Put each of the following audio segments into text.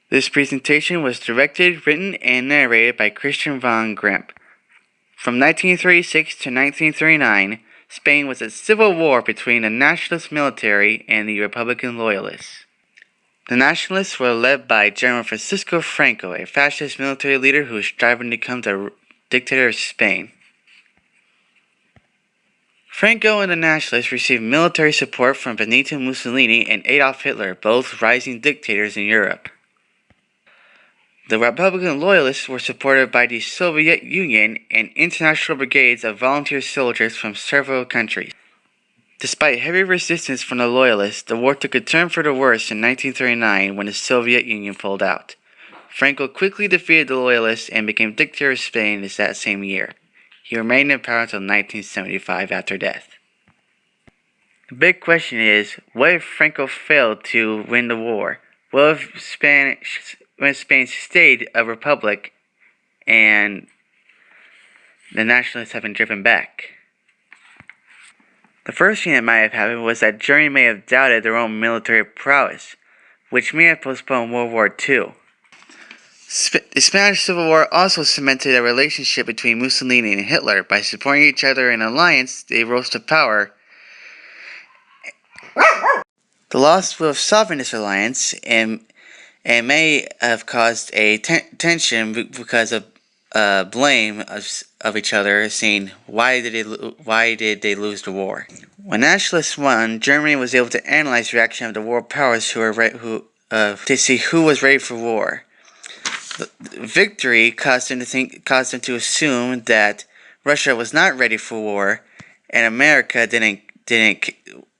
This presentation was directed, written, and narrated by Christian von Grimp. From 1936 to 1939, Spain was a civil war between the nationalist military and the Republican loyalists. The nationalists were led by General Francisco Franco, a fascist military leader who was striving to become the dictator of Spain. Franco and the nationalists received military support from Benito Mussolini and Adolf Hitler, both rising dictators in Europe. The Republican loyalists were supported by the Soviet Union and international brigades of volunteer soldiers from several countries. Despite heavy resistance from the loyalists, the war took a turn for the worse in 1939 when the Soviet Union pulled out. Franco quickly defeated the loyalists and became dictator of Spain that same year. He remained in power until 1975 after death. The big question is, what if Franco failed to win the war? What if Spain stayed a republic and the nationalists have been driven back? The first thing that might have happened was that Germany may have doubted their own military prowess, which may have postponed World War II. The Spanish Civil War also cemented a relationship between Mussolini and Hitler. By supporting each other in an alliance, they rose to power. The loss will have softened this alliance and may have caused a tension because of blame of each other, saying why did they lose the war? When nationalists won, Germany was able to analyze the reaction of the world powers to see who was ready for war. The victory caused them to assume that Russia was not ready for war, and America didn't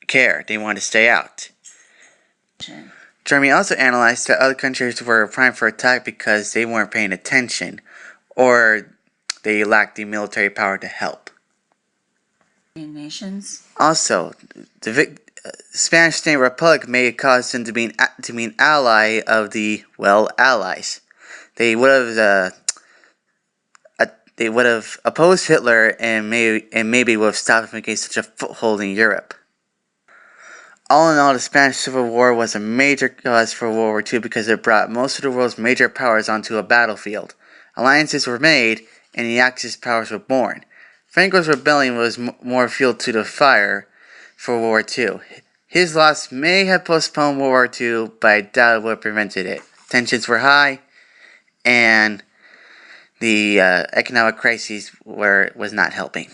care. They wanted to stay out. Germany also analyzed that other countries were primed for attack because they weren't paying attention, or they lacked the military power to help. Nations. Also, the Spanish State Republic may have caused them to be an ally of the allies. They would have opposed Hitler and maybe would have stopped him against such a foothold in Europe. All in all, the Spanish Civil War was a major cause for World War II because it brought most of the world's major powers onto a battlefield. Alliances were made, and the Axis powers were born. Franco's rebellion was more fuel to the fire for World War II. His loss may have postponed World War II, but I doubt it would have prevented it. Tensions were high, and the economic crisis was not helping.